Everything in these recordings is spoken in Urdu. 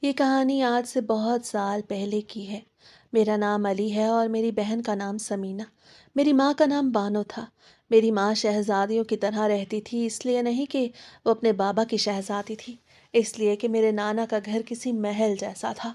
یہ کہانی آج سے بہت سال پہلے کی ہے۔ میرا نام علی ہے اور میری بہن کا نام سمینہ۔ میری ماں کا نام بانو تھا۔ میری ماں شہزادیوں کی طرح رہتی تھی، اس لیے نہیں کہ وہ اپنے بابا کی شہزادی تھی، اس لیے کہ میرے نانا کا گھر کسی محل جیسا تھا۔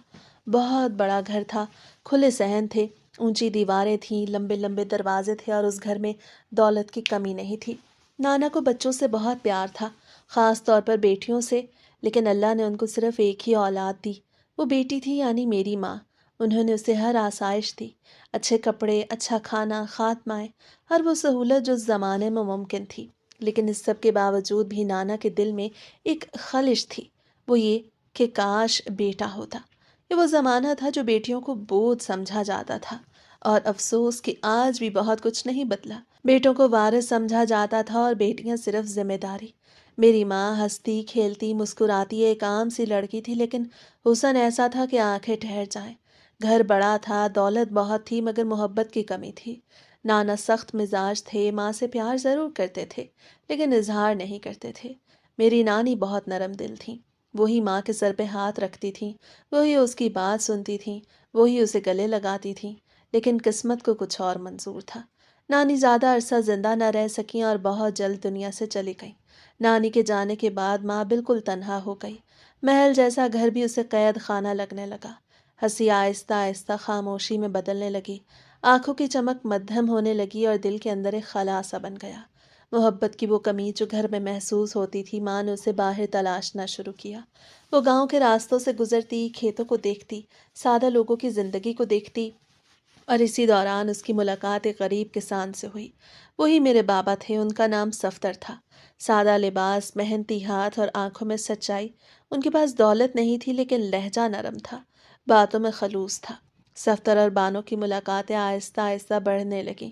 بہت بڑا گھر تھا، کھلے صحن تھے، اونچی دیواریں تھیں، لمبے لمبے دروازے تھے اور اس گھر میں دولت کی کمی نہیں تھی۔ نانا کو بچوں سے بہت پیار تھا، خاص طور پر بیٹیوں سے، لیکن اللہ نے ان کو صرف ایک ہی اولاد دی۔ وہ بیٹی تھی، یعنی میری ماں۔ انہوں نے اسے ہر آسائش دی، اچھے کپڑے، اچھا کھانا، خاتمائے، ہر وہ سہولت جو اس زمانے میں ممکن تھی۔ لیکن اس سب کے باوجود بھی نانا کے دل میں ایک خلش تھی، وہ یہ کہ کاش بیٹا ہوتا۔ یہ وہ زمانہ تھا جو بیٹیوں کو بوجھ سمجھا جاتا تھا، اور افسوس کہ آج بھی بہت کچھ نہیں بدلا۔ بیٹوں کو وارث سمجھا جاتا تھا اور بیٹیاں صرف ذمہ داری۔ میری ماں ہنستی کھیلتی مسکراتی ایک عام سی لڑکی تھی، لیکن حسن ایسا تھا کہ آنکھیں ٹھہر جائیں۔ گھر بڑا تھا، دولت بہت تھی، مگر محبت کی کمی تھی۔ نانا سخت مزاج تھے، ماں سے پیار ضرور کرتے تھے لیکن اظہار نہیں کرتے تھے۔ میری نانی بہت نرم دل تھیں، وہی ماں کے سر پہ ہاتھ رکھتی تھیں، وہی اس کی بات سنتی تھیں، وہی اسے گلے لگاتی تھیں، لیکن قسمت کو کچھ اور منظور تھا۔ نانی زیادہ عرصہ زندہ نہ رہ سکیں اور بہت جلد دنیا سے چلی گئیں۔ نانی کے جانے کے بعد ماں بالکل تنہا ہو گئی۔ محل جیسا گھر بھی اسے قید خانہ لگنے لگا۔ ہنسی آہستہ آہستہ خاموشی میں بدلنے لگی، آنکھوں کی چمک مدھم ہونے لگی اور دل کے اندر ایک خلا سا بن گیا۔ محبت کی وہ کمی جو گھر میں محسوس ہوتی تھی، ماں نے اسے باہر تلاشنا شروع کیا۔ وہ گاؤں کے راستوں سے گزرتی، کھیتوں کو دیکھتی، سادہ لوگوں کی زندگی کو دیکھتی، اور اسی دوران اس کی ملاقات ایک غریب کسان سے ہوئی۔ وہی میرے بابا تھے، ان کا نام صفدر تھا۔ سادہ لباس، محنتی ہاتھ اور آنکھوں میں سچائی۔ ان کے پاس دولت نہیں تھی لیکن لہجہ نرم تھا، باتوں میں خلوص تھا۔ صفدر اور بانو کی ملاقاتیں آہستہ آہستہ بڑھنے لگیں۔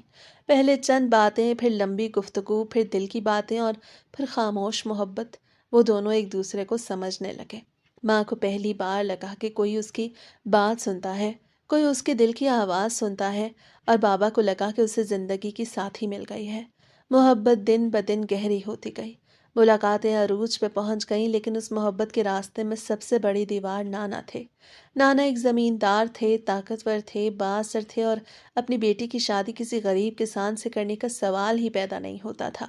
پہلے چند باتیں، پھر لمبی گفتگو، پھر دل کی باتیں اور پھر خاموش محبت۔ وہ دونوں ایک دوسرے کو سمجھنے لگے۔ ماں کو پہلی بار لگا کہ کوئی اس کی بات سنتا ہے، کوئی اس کے دل کی آواز سنتا ہے، اور بابا کو لگا کہ اسے زندگی کی ساتھی مل گئی ہے۔ محبت دن بدن گہری ہوتی گئی، ملاقاتیں عروج پہ پہنچ گئیں، لیکن اس محبت کے راستے میں سب سے بڑی دیوار نانا تھے۔ نانا ایک زمیندار تھے، طاقتور تھے، بااثر تھے، اور اپنی بیٹی کی شادی کسی غریب کسان سے کرنے کا سوال ہی پیدا نہیں ہوتا تھا۔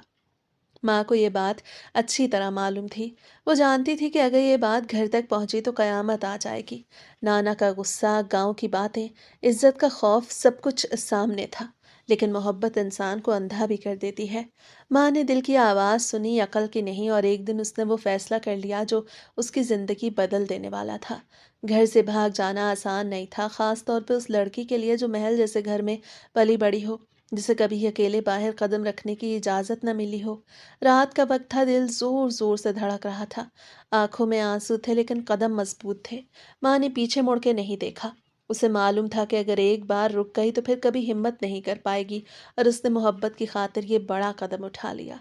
ماں کو یہ بات اچھی طرح معلوم تھی۔ وہ جانتی تھی کہ اگر یہ بات گھر تک پہنچی تو قیامت آ جائے گی۔ نانا کا غصہ، گاؤں کی باتیں، عزت کا خوف، سب کچھ سامنے تھا، لیکن محبت انسان کو اندھا بھی کر دیتی ہے۔ ماں نے دل کی آواز سنی، عقل کی نہیں، اور ایک دن اس نے وہ فیصلہ کر لیا جو اس کی زندگی بدل دینے والا تھا۔ گھر سے بھاگ جانا آسان نہیں تھا، خاص طور پہ اس لڑکی کے لیے جو محل جیسے گھر میں پلی بڑی ہو، جسے کبھی اکیلے باہر قدم رکھنے کی اجازت نہ ملی ہو۔ رات کا وقت تھا، دل زور زور سے دھڑک رہا تھا، آنکھوں میں آنسو تھے لیکن قدم مضبوط تھے۔ ماں نے پیچھے مڑ کے نہیں دیکھا۔ اسے معلوم تھا کہ اگر ایک بار رک گئی تو پھر کبھی ہمت نہیں کر پائے گی، اور اس نے محبت کی خاطر یہ بڑا قدم اٹھا لیا۔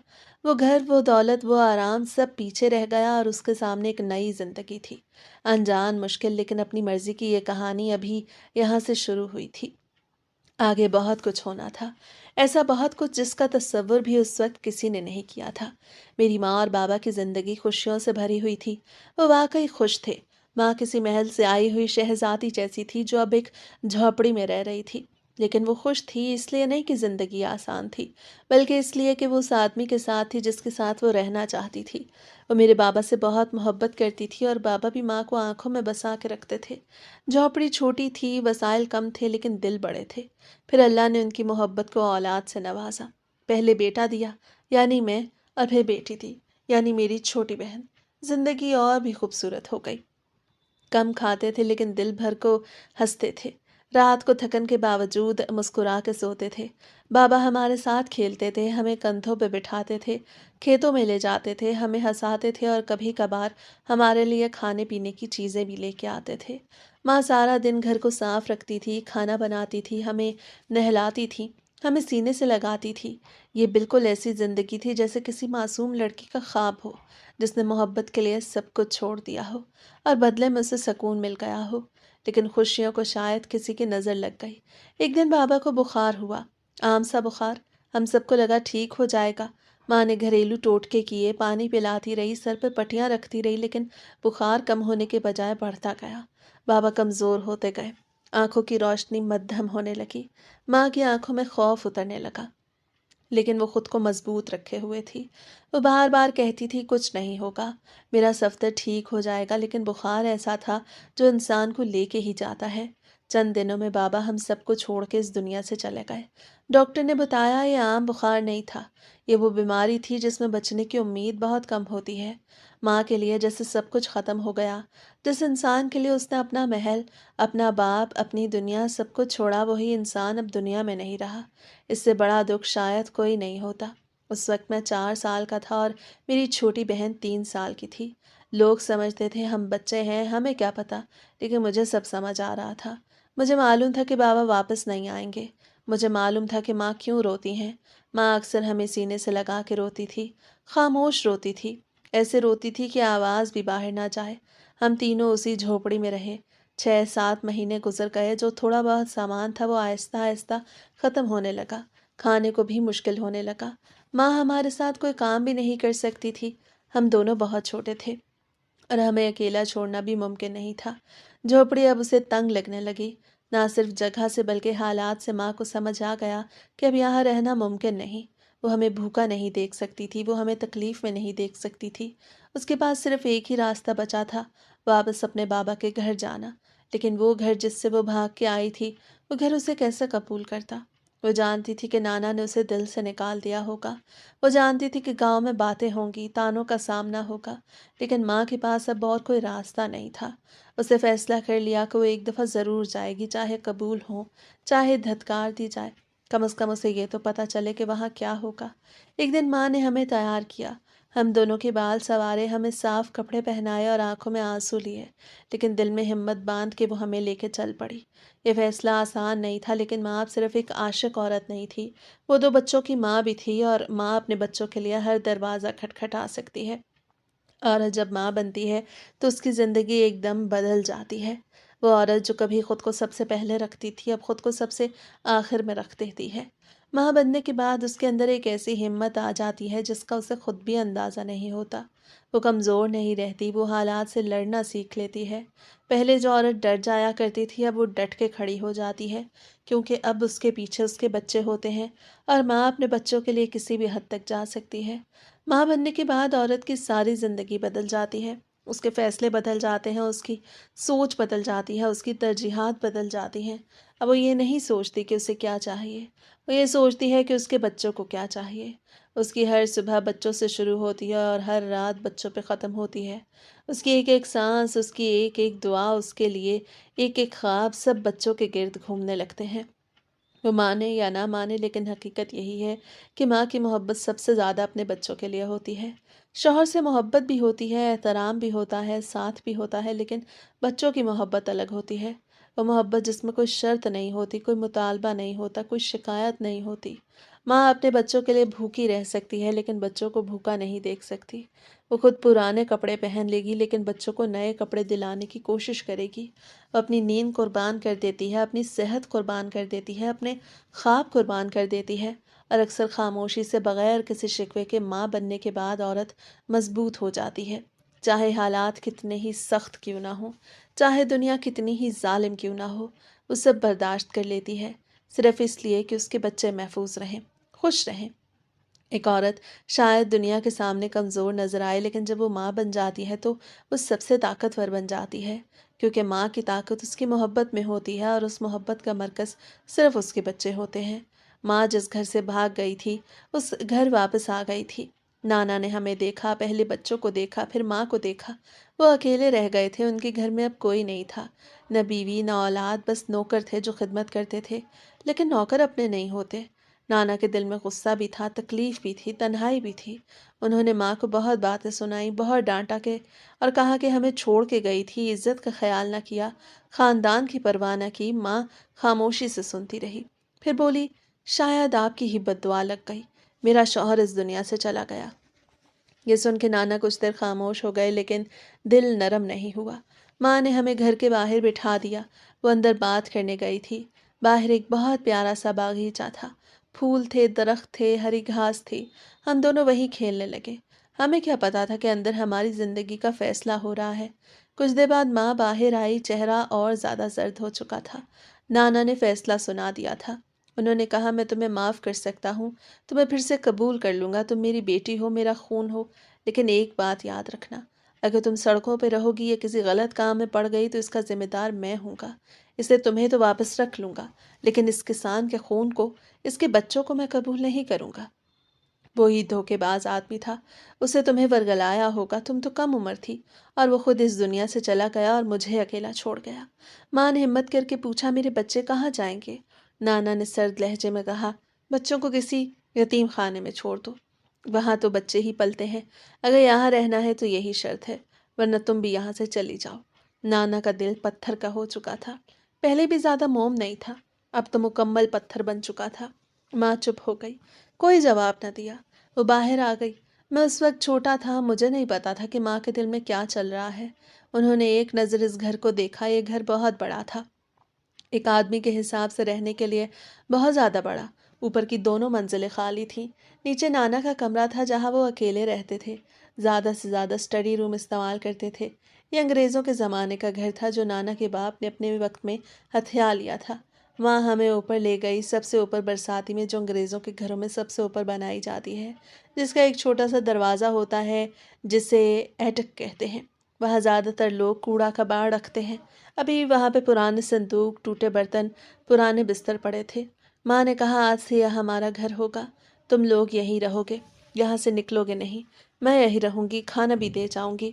وہ گھر، وہ دولت، وہ آرام، سب پیچھے رہ گیا اور اس کے سامنے ایک نئی زندگی تھی۔ انجان، مشکل، لیکن اپنی مرضی کی یہ کہانی ابھی یہاں سے شروع ہوئی تھی۔ آگے بہت کچھ ہونا تھا، ایسا بہت کچھ جس کا تصور بھی اس وقت کسی نے نہیں کیا تھا۔ میری ماں اور بابا کی زندگی خوشیوں سے بھری ہوئی تھی۔ وہ واقعی خوش تھے۔ ماں کسی محل سے آئی ہوئی شہزادی جیسی تھی جو اب ایک جھونپڑی میں رہ رہی تھی، لیکن وہ خوش تھی اس لیے نہیں کہ زندگی آسان تھی، بلکہ اس لیے کہ وہ اس آدمی کے ساتھ تھی جس کے ساتھ وہ رہنا چاہتی تھی۔ وہ میرے بابا سے بہت محبت کرتی تھی اور بابا بھی ماں کو آنکھوں میں بسا کے رکھتے تھے۔ جھونپڑی چھوٹی تھی، وسائل کم تھے، لیکن دل بڑے تھے۔ پھر اللہ نے ان کی محبت کو اولاد سے نوازا۔ پہلے بیٹا دیا، یعنی میں، اور پھر بیٹی دی، یعنی میری چھوٹی بہن۔ زندگی اور بھی خوبصورت ہو گئی۔ کم کھاتے تھے لیکن دل بھر کو ہنستے تھے۔ رات کو تھکن کے باوجود مسکرا کے سوتے تھے۔ بابا ہمارے ساتھ کھیلتے تھے، ہمیں کندھوں پہ بٹھاتے تھے، کھیتوں میں لے جاتے تھے، ہمیں ہنساتے تھے، اور کبھی کبھار ہمارے لیے کھانے پینے کی چیزیں بھی لے کے آتے تھے۔ ماں سارا دن گھر کو صاف رکھتی تھی، کھانا بناتی تھی، ہمیں نہلاتی تھی، ہمیں سینے سے لگاتی تھی۔ یہ بالکل ایسی زندگی تھی جیسے کسی معصوم لڑکی کا خواب ہو، جس نے محبت کے لیے سب کچھ چھوڑ دیا ہو اور بدلے میں اسے سکون مل گیا ہو۔ لیکن خوشیوں کو شاید کسی کی نظر لگ گئی۔ ایک دن بابا کو بخار ہوا، عام سا بخار۔ ہم سب کو لگا ٹھیک ہو جائے گا۔ ماں نے گھریلو ٹوٹکے کیے، پانی پلاتی رہی، سر پر پٹیاں رکھتی رہی، لیکن بخار کم ہونے کے بجائے بڑھتا گیا۔ بابا کمزور ہوتے گئے، آنکھوں کی روشنی مدھم ہونے لگی، ماں کی آنکھوں میں خوف اترنے لگا، لیکن وہ خود کو مضبوط رکھے ہوئے تھی۔ وہ بار بار کہتی تھی کچھ نہیں ہوگا، میرا صفدر ٹھیک ہو جائے گا، لیکن بخار ایسا تھا جو انسان کو لے کے ہی جاتا ہے۔ چند دنوں میں بابا ہم سب کو چھوڑ کے اس دنیا سے چلے گئے۔ ڈاکٹر نے بتایا یہ عام بخار نہیں تھا، یہ وہ بیماری تھی جس میں بچنے کی امید بہت کم ہوتی ہے۔ ماں کے لیے جیسے سب کچھ ختم ہو گیا، جس انسان کے لیے اس نے اپنا محل، اپنا باپ، اپنی دنیا سب کچھ چھوڑا، وہی انسان اب دنیا میں نہیں رہا۔ اس سے بڑا دکھ شاید کوئی نہیں ہوتا۔ اس وقت میں 4 سال کا تھا اور میری چھوٹی بہن 3 سال کی تھی۔ لوگ سمجھتے تھے ہم بچے ہیں، ہمیں کیا پتا، لیکن مجھے سب سمجھ آ رہا تھا۔ مجھے معلوم تھا کہ بابا واپس نہیں آئیں گے۔ مجھے معلوم تھا کہ ماں کیوں روتی ہیں۔ ماں اکثر ہمیں سینے سے لگا کے روتی تھی، خاموش روتی تھی، ایسے روتی تھی کہ آواز بھی باہر نہ جائے۔ ہم تینوں اسی جھوپڑی میں رہے۔ 6 7 مہینے گزر گئے۔ جو تھوڑا بہت سامان تھا وہ آہستہ آہستہ ختم ہونے لگا، کھانے کو بھی مشکل ہونے لگا۔ ماں ہمارے ساتھ کوئی کام بھی نہیں کر سکتی تھی۔ ہم دونوں بہت چھوٹے تھے اور ہمیں اکیلا چھوڑنا بھی ممکن نہیں تھا۔ جھوپڑی اب اسے تنگ لگنے لگی، نہ صرف جگہ سے بلکہ حالات سے۔ ماں کو سمجھ آ گیا کہ اب یہاں رہنا ممکن نہیں۔ وہ ہمیں بھوکا نہیں دیکھ سکتی تھی، وہ ہمیں تکلیف میں نہیں دیکھ سکتی تھی۔ اس کے پاس صرف ایک ہی راستہ بچا تھا، واپس اپنے بابا کے گھر جانا۔ لیکن وہ گھر جس سے وہ بھاگ کے آئی تھی، وہ گھر اسے کیسے قبول کرتا؟ وہ جانتی تھی کہ نانا نے اسے دل سے نکال دیا ہوگا، وہ جانتی تھی کہ گاؤں میں باتیں ہوں گی، تانوں کا سامنا ہوگا، لیکن ماں کے پاس اب اور کوئی راستہ نہیں تھا۔ اسے فیصلہ کر لیا کہ وہ ایک دفعہ ضرور جائے گی، چاہے قبول ہو، چاہے دھتکار دی جائے، کم از کم اسے یہ تو پتہ چلے کہ وہاں کیا ہوگا۔ ایک دن ماں نے ہمیں تیار کیا، ہم دونوں کے بال سنوارے، ہمیں صاف کپڑے پہنائے اور آنکھوں میں آنسو لیے، لیکن دل میں ہمت باندھ کے وہ ہمیں لے کے چل پڑی۔ یہ فیصلہ آسان نہیں تھا، لیکن ماں اب صرف ایک عاشق عورت نہیں تھی، وہ 2 بچوں کی ماں بھی تھی، اور ماں اپنے بچوں کے لیے ہر دروازہ کھٹکھٹا سکتی ہے۔ عورت جب ماں بنتی ہے تو اس کی زندگی ایک دم بدل جاتی ہے۔ وہ عورت جو کبھی خود کو سب سے پہلے رکھتی تھی، اب خود کو سب سے آخر میں رکھ دیتی ہے۔ ماں بننے کے بعد اس کے اندر ایک ایسی ہمت آ جاتی ہے جس کا اسے خود بھی اندازہ نہیں ہوتا۔ وہ کمزور نہیں رہتی، وہ حالات سے لڑنا سیکھ لیتی ہے۔ پہلے جو عورت ڈر جایا کرتی تھی، اب وہ ڈٹ کے کھڑی ہو جاتی ہے، کیونکہ اب اس کے پیچھے اس کے بچے ہوتے ہیں، اور ماں اپنے بچوں کے لیے کسی بھی حد تک جا سکتی ہے۔ ماں بننے کے بعد عورت کی ساری زندگی بدل جاتی ہے، اس کے فیصلے بدل جاتے ہیں، اس کی سوچ بدل جاتی ہے، اس کی ترجیحات بدل جاتی ہیں۔ اب وہ یہ نہیں سوچتی کہ اسے کیا چاہیے، وہ یہ سوچتی ہے کہ اس کے بچوں کو کیا چاہیے۔ اس کی ہر صبح بچوں سے شروع ہوتی ہے اور ہر رات بچوں پہ ختم ہوتی ہے۔ اس کی ایک ایک سانس، اس کی ایک ایک دعا، اس کے لیے ایک ایک خواب، سب بچوں کے گرد گھومنے لگتے ہیں۔ وہ مانے یا نہ مانے، لیکن حقیقت یہی ہے کہ ماں کی محبت سب سے زیادہ اپنے بچوں کے لیے ہوتی ہے۔ شوہر سے محبت بھی ہوتی ہے، احترام بھی ہوتا ہے، ساتھ بھی ہوتا ہے، لیکن بچوں کی محبت الگ ہوتی ہے۔ وہ محبت جس میں کوئی شرط نہیں ہوتی، کوئی مطالبہ نہیں ہوتا، کوئی شکایت نہیں ہوتی۔ ماں اپنے بچوں کے لیے بھوکی رہ سکتی ہے، لیکن بچوں کو بھوکا نہیں دیکھ سکتی۔ وہ خود پرانے کپڑے پہن لے گی، لیکن بچوں کو نئے کپڑے دلانے کی کوشش کرے گی۔ وہ اپنی نیند قربان کر دیتی ہے، اپنی صحت قربان کر دیتی ہے، اپنے خواب قربان کر دیتی ہے، اور اکثر خاموشی سے، بغیر کسی شکوے کے، ماں بننے کے بعد عورت مضبوط ہو جاتی ہے۔ چاہے حالات کتنے ہی سخت کیوں نہ ہوں، چاہے دنیا کتنی ہی ظالم کیوں نہ ہو، وہ سب برداشت کر لیتی ہے، صرف اس لیے کہ اس کے بچے محفوظ رہیں، خوش رہیں۔ ایک عورت شاید دنیا کے سامنے کمزور نظر آئے، لیکن جب وہ ماں بن جاتی ہے تو وہ سب سے طاقتور بن جاتی ہے، کیونکہ ماں کی طاقت اس کی محبت میں ہوتی ہے، اور اس محبت کا مرکز صرف اس کے بچے ہوتے ہیں۔ ماں جس گھر سے بھاگ گئی تھی، اس گھر واپس آ گئی تھی۔ نانا نے ہمیں دیکھا، پہلے بچوں کو دیکھا، پھر ماں کو دیکھا۔ وہ اکیلے رہ گئے تھے، ان کے گھر میں اب کوئی نہیں تھا، نہ بیوی نہ اولاد، بس نوکر تھے جو خدمت کرتے تھے، لیکن نوکر اپنے نہیں ہوتے۔ نانا کے دل میں غصہ بھی تھا، تکلیف بھی تھی، تنہائی بھی تھی۔ انہوں نے ماں کو بہت باتیں سنائیں، بہت ڈانٹا کہ اور کہا کہ ہمیں چھوڑ کے گئی تھی، عزت کا خیال نہ کیا، خاندان کی پرواہ نہ کی۔ ماں خاموشی سے سنتی رہی، پھر بولی، شاید آپ کی ہی بد دعا لگ گئی، میرا شوہر اس دنیا سے چلا گیا۔ یہ سن کے نانا کچھ دیر خاموش ہو گئے، لیکن دل نرم نہیں ہوا۔ ماں نے ہمیں گھر کے باہر بٹھا دیا، وہ اندر بات کرنے گئی تھی۔ باہر ایک بہت پیارا سا باغیچہ تھا، پھول تھے، درخت تھے، ہری گھاس تھی، ہم دونوں وہیں کھیلنے لگے۔ ہمیں کیا پتا تھا کہ اندر ہماری زندگی کا فیصلہ ہو رہا ہے۔ کچھ دیر بعد ماں باہر آئی، چہرہ اور زیادہ زرد ہو چکا تھا۔ نانا نے فیصلہ سنا دیا تھا۔ انہوں نے کہا، میں تمہیں معاف کر سکتا ہوں، تمہیں پھر سے قبول کر لوں گا، تم میری بیٹی ہو، میرا خون ہو، لیکن ایک بات یاد رکھنا، اگر تم سڑکوں پہ رہو گی یا کسی غلط کام میں پڑ گئی تو اس کا ذمہ دار میں ہوں گا۔ اس لیے تمہیں تو واپس رکھ لوں گا، لیکن اس کسان کے خون کو، اس کے بچوں کو میں قبول نہیں کروں گا۔ وہی دھوکے باز آدمی تھا، اسے تمہیں ورگلایا ہوگا، تم تو کم عمر تھی، اور وہ خود اس دنیا سے چلا گیا اور مجھے اکیلا چھوڑ گیا۔ ماں نے ہمت کر کے پوچھا، میرے بچے کہاں جائیں گے؟ نانا نے سرد لہجے میں کہا، بچوں کو کسی یتیم خانے میں چھوڑ دو، وہاں تو بچے ہی پلتے ہیں، اگر یہاں رہنا ہے تو یہی شرط ہے، ورنہ تم بھی یہاں سے چلی جاؤ۔ نانا کا دل پتھر کا ہو چکا تھا، پہلے بھی زیادہ موم نہیں تھا، اب تو مکمل پتھر بن چکا تھا۔ ماں چپ ہو گئی، کوئی جواب نہ دیا۔ وہ باہر آ گئی۔ میں اس وقت چھوٹا تھا، مجھے نہیں پتا تھا کہ ماں کے دل میں کیا چل رہا ہے۔ انہوں نے ایک نظر اس گھر کو دیکھا، یہ گھر بہت بڑا تھا، ایک آدمی کے حساب سے رہنے کے لیے بہت زیادہ بڑا۔ اوپر کی دونوں منزلیں خالی تھیں، نیچے نانا کا کمرہ تھا جہاں وہ اکیلے رہتے تھے، زیادہ سے زیادہ اسٹڈی روم استعمال کرتے تھے۔ یہ انگریزوں کے زمانے کا گھر تھا جو نانا کے باپ نے اپنے وقت میں ہتھیا لیا تھا۔ ماں ہمیں اوپر لے گئی، سب سے اوپر برساتی میں، جو انگریزوں کے گھروں میں سب سے اوپر بنائی جاتی ہے، جس کا ایک چھوٹا سا دروازہ ہوتا ہے جسے ایٹک کہتے ہیں۔ وہاں زیادہ تر لوگ کوڑا کباڑ رکھتے ہیں۔ ابھی وہاں پہ پرانے صندوق، ٹوٹے برتن، پرانے بستر پڑے تھے۔ ماں نے کہا، آج سے یہ ہمارا گھر ہوگا، تم لوگ یہیں رہو گے، یہاں سے نکلو گے نہیں، میں یہیں رہوں گی، کھانا بھی دے جاؤں گی،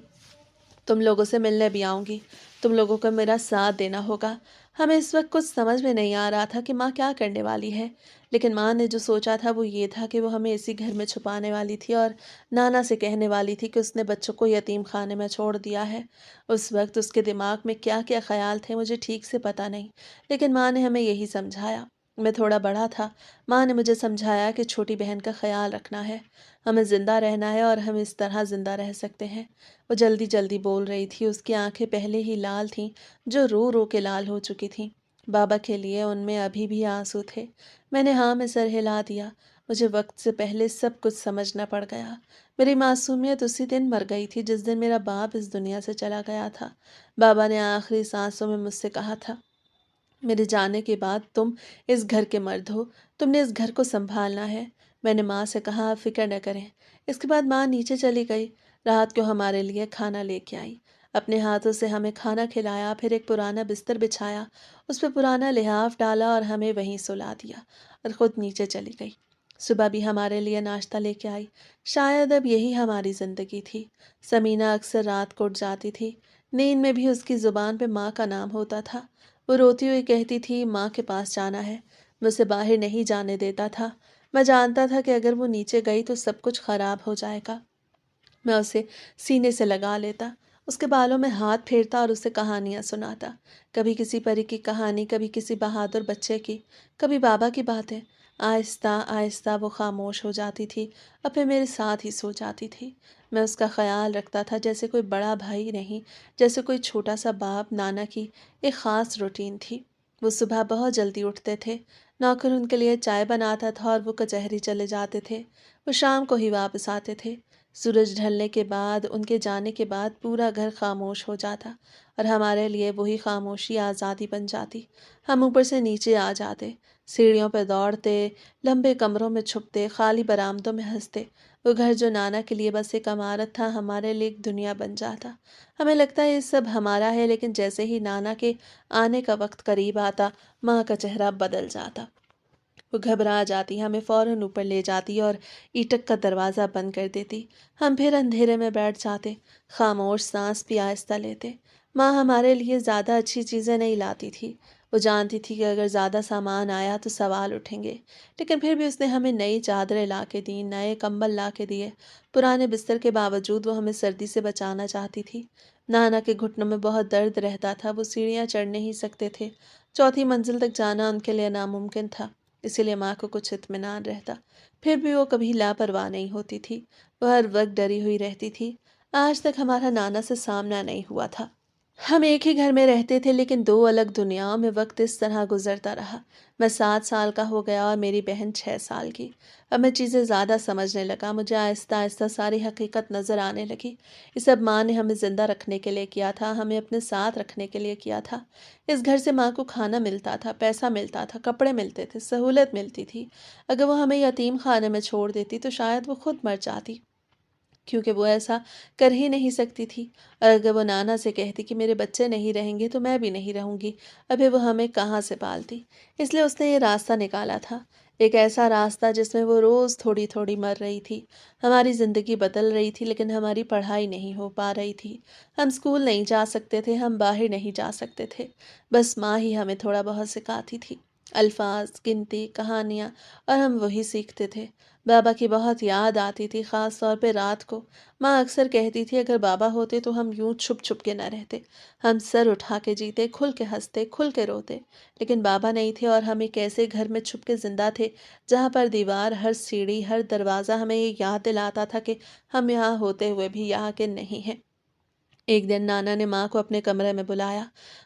تم لوگوں سے ملنے بھی آؤں گی، تم لوگوں کو میرا ساتھ دینا ہوگا۔ ہمیں اس وقت کچھ سمجھ میں نہیں آ رہا تھا کہ ماں کیا کرنے والی ہے، لیکن ماں نے جو سوچا تھا وہ یہ تھا کہ وہ ہمیں اسی گھر میں چھپانے والی تھی اور نانا سے کہنے والی تھی کہ اس نے بچوں کو یتیم خانے میں چھوڑ دیا ہے۔ اس وقت اس کے دماغ میں کیا کیا خیال تھے مجھے ٹھیک سے پتہ نہیں، لیکن ماں نے ہمیں یہی سمجھایا۔ میں تھوڑا بڑا تھا، ماں نے مجھے سمجھایا کہ چھوٹی بہن کا خیال رکھنا ہے، ہمیں زندہ رہنا ہے اور ہم اس طرح زندہ رہ سکتے ہیں۔ وہ جلدی جلدی بول رہی تھی، اس کی آنکھیں پہلے ہی لال تھیں، جو رو رو کے لال ہو چکی تھیں۔ بابا کے لیے ان میں ابھی بھی آنسو تھے۔ میں نے ہاں میں سر ہلا دیا۔ مجھے وقت سے پہلے سب کچھ سمجھنا پڑ گیا۔ میری معصومیت اسی دن مر گئی تھی جس دن میرا باپ اس دنیا سے چلا گیا تھا۔ بابا نے آخری سانسوں میں مجھ سے کہا تھا، میرے جانے کے بعد تم اس گھر کے مرد ہو، تم نے اس گھر کو سنبھالنا ہے۔ میں نے ماں سے کہا، فکر نہ کریں۔ اس کے بعد ماں نیچے چلی گئی، رات کو ہمارے لیے کھانا لے کے آئی، اپنے ہاتھوں سے ہمیں کھانا کھلایا، پھر ایک پرانا بستر بچھایا، اس پہ پرانا لحاف ڈالا اور ہمیں وہیں سلا دیا اور خود نیچے چلی گئی۔ صبح بھی ہمارے لیے ناشتہ لے کے آئی۔ شاید اب یہی ہماری زندگی تھی۔ سمینہ اکثر رات کو اٹھ جاتی تھی، نیند میں بھی اس کی زبان پہ ماں کا نام ہوتا تھا۔ وہ روتی ہوئی کہتی تھی، ماں کے پاس جانا ہے، مجھے باہر نہیں جانے دیتا تھا۔ میں جانتا تھا کہ اگر وہ نیچے گئی تو سب کچھ خراب ہو جائے گا۔ میں اسے سینے سے لگا لیتا، اس کے بالوں میں ہاتھ پھیرتا اور اسے کہانیاں سناتا، کبھی کسی پری کی کہانی، کبھی کسی بہادر بچے کی، کبھی بابا کی باتیں۔ آہستہ آہستہ وہ خاموش ہو جاتی تھی اور پھر میرے ساتھ ہی سو جاتی تھی۔ میں اس کا خیال رکھتا تھا جیسے کوئی بڑا بھائی نہیں، جیسے کوئی چھوٹا سا باپ۔ نانا کی ایک خاص روٹین تھی، وہ صبح بہت جلدی اٹھتے تھے، نوکر ان کے لیے چائے بناتا تھا اور وہ کچہری چلے جاتے تھے۔ وہ شام کو ہی واپس آتے تھے۔ سورج ڈھلنے کے بعد، ان کے جانے کے بعد پورا گھر خاموش ہو جاتا اور ہمارے لیے وہی خاموشی آزادی بن جاتی۔ ہم اوپر سے نیچے آ جاتے، سیڑھیوں پہ دوڑتے، لمبے کمروں میں چھپتے، خالی برآمدوں میں ہنستے۔ وہ گھر جو نانا کے لیے بس ایک عمارت تھا، ہمارے لیے ایک دنیا بن جاتا۔ ہمیں لگتا ہے یہ سب ہمارا ہے، لیکن جیسے ہی نانا کے آنے کا وقت قریب آتا، ماں کا چہرہ بدل جاتا۔ وہ گھبرا جاتی، ہمیں فوراً اوپر لے جاتی اور ایٹک کا دروازہ بند کر دیتی۔ ہم پھر اندھیرے میں بیٹھ جاتے، خاموش، سانس بھی آہستہ لیتے۔ ماں ہمارے لیے زیادہ اچھی چیزیں نہیں لاتی تھی، وہ جانتی تھی کہ اگر زیادہ سامان آیا تو سوال اٹھیں گے، لیکن پھر بھی اس نے ہمیں نئی چادریں لا کے دیں، نئے کمبل لا کے دیے۔ پرانے بستر کے باوجود وہ ہمیں سردی سے بچانا چاہتی تھی۔ نانا کے گھٹنوں میں بہت درد رہتا تھا، وہ سیڑھیاں چڑھ نہیں سکتے تھے، چوتھی منزل تک جانا ان کے لیے ناممکن تھا، اسی لیے ماں کو کچھ اطمینان رہتا۔ پھر بھی وہ کبھی لاپرواہ نہیں ہوتی تھی، وہ ہر وقت ڈری ہوئی رہتی تھی۔ آج تک ہمارا نانا سے سامنا نہیں ہوا تھا، ہم ایک ہی گھر میں رہتے تھے لیکن دو الگ دنیاؤں میں وقت اس طرح گزرتا رہا۔ میں 7 سال کا ہو گیا اور میری بہن 6 سال کی۔ اب میں چیزیں زیادہ سمجھنے لگا، مجھے آہستہ آہستہ ساری حقیقت نظر آنے لگی۔ یہ سب ماں نے ہمیں زندہ رکھنے کے لیے کیا تھا، ہمیں اپنے ساتھ رکھنے کے لیے کیا تھا۔ اس گھر سے ماں کو کھانا ملتا تھا، پیسہ ملتا تھا، کپڑے ملتے تھے، سہولت ملتی تھی۔ اگر وہ ہمیں یتیم خانے میں چھوڑ دیتی تو شاید وہ خود مر جاتی، کیونکہ وہ ایسا کر ہی نہیں سکتی تھی۔ اور اگر وہ نانا سے کہتی کہ میرے بچے نہیں رہیں گے تو میں بھی نہیں رہوں گی، ابھی وہ ہمیں کہاں سے پالتی؟ اس لیے اس نے یہ راستہ نکالا تھا، ایک ایسا راستہ جس میں وہ روز تھوڑی تھوڑی مر رہی تھی۔ ہماری زندگی بدل رہی تھی لیکن ہماری پڑھائی نہیں ہو پا رہی تھی۔ ہم اسکول نہیں جا سکتے تھے، ہم باہر نہیں جا سکتے تھے، بس ماں ہی ہمیں تھوڑا بہت سکھاتی تھی، الفاظ، گنتی، کہانیاں، اور ہم وہی سیکھتے تھے۔ بابا کی بہت یاد آتی تھی، خاص طور پہ رات کو۔ ماں اکثر کہتی تھی اگر بابا ہوتے تو ہم یوں چھپ چھپ کے نہ رہتے، ہم سر اٹھا کے جیتے، کھل کے ہنستے، کھل کے روتے۔ لیکن بابا نہیں تھے اور ہم ایک ایسے گھر میں چھپ کے زندہ تھے جہاں پر دیوار، ہر سیڑھی، ہر دروازہ ہمیں یہ یاد دلاتا تھا کہ ہم یہاں ہوتے ہوئے بھی یہاں کے نہیں ہیں۔ ایک دن نانا نے ماں کو اپنے کمرے میں بلایا۔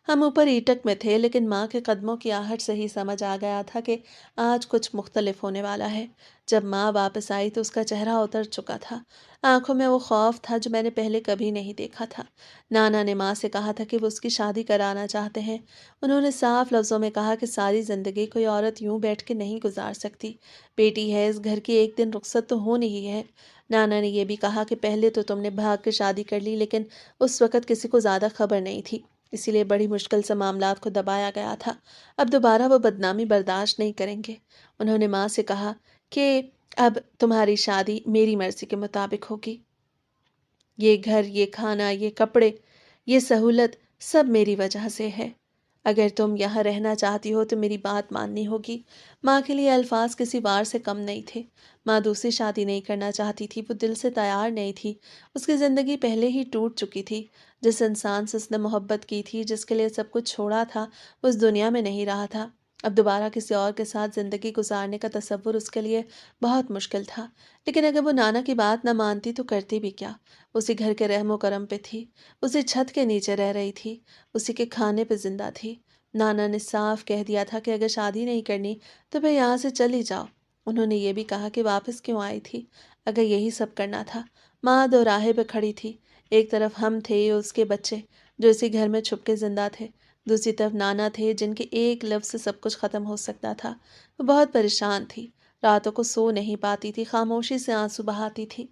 ہم اوپر ایٹک میں تھے لیکن ماں کے قدموں کی آہٹ سے ہی سمجھ آ گیا تھا کہ آج کچھ مختلف ہونے والا ہے۔ جب ماں واپس آئی تو اس کا چہرہ اتر چکا تھا، آنکھوں میں وہ خوف تھا جو میں نے پہلے کبھی نہیں دیکھا تھا۔ نانا نے ماں سے کہا تھا کہ وہ اس کی شادی کرانا چاہتے ہیں۔ انہوں نے صاف لفظوں میں کہا کہ ساری زندگی کوئی عورت یوں بیٹھ کے نہیں گزار سکتی، بیٹی ہے اس گھر کی، ایک دن رخصت تو ہونی ہی ہے۔ نانا نے یہ بھی کہا کہ پہلے تو تم نے بھاگ کے شادی کر لی لیکن اس وقت کسی کو زیادہ خبر نہیں تھی، اسی لیے بڑی مشکل سے معاملات کو دبایا گیا تھا۔ اب دوبارہ وہ بدنامی برداشت نہیں کریں گے۔ انہوں نے ماں سے کہا کہ اب تمہاری شادی میری مرضی کے مطابق ہوگی۔ یہ گھر، یہ کھانا، یہ کپڑے، یہ سہولت سب میری وجہ سے ہے۔ اگر تم یہاں رہنا چاہتی ہو تو میری بات ماننی ہوگی۔ ماں کے لیے الفاظ کسی وار سے کم نہیں تھے۔ ماں دوسری شادی نہیں کرنا چاہتی تھی، وہ دل سے تیار نہیں تھی۔ اس کی زندگی پہلے ہی ٹوٹ چکی تھی۔ جس انسان سے اس نے محبت کی تھی، جس کے لیے سب کچھ چھوڑا تھا، وہ اس دنیا میں نہیں رہا تھا۔ اب دوبارہ کسی اور کے ساتھ زندگی گزارنے کا تصور اس کے لیے بہت مشکل تھا۔ لیکن اگر وہ نانا کی بات نہ مانتی تو کرتی بھی کیا؟ اسی گھر کے رحم و کرم پہ تھی، اسی چھت کے نیچے رہ رہی تھی، اسی کے کھانے پہ زندہ تھی۔ نانا نے صاف کہہ دیا تھا کہ اگر شادی نہیں کرنی تو پھر یہاں سے چلی جاؤ۔ انہوں نے یہ بھی کہا کہ واپس کیوں آئی تھی اگر یہی سب کرنا تھا۔ ماں دو راہے پہ کھڑی تھی، ایک طرف ہم تھے اس کے بچے جو اسی گھر میں چھپ کے زندہ تھے، دوسری طرف نانا تھے جن کے ایک لفظ سے سب کچھ ختم ہو سکتا تھا۔ وہ بہت پریشان تھی، راتوں کو سو نہیں پاتی تھی، خاموشی سے آنسو بہاتی تھی۔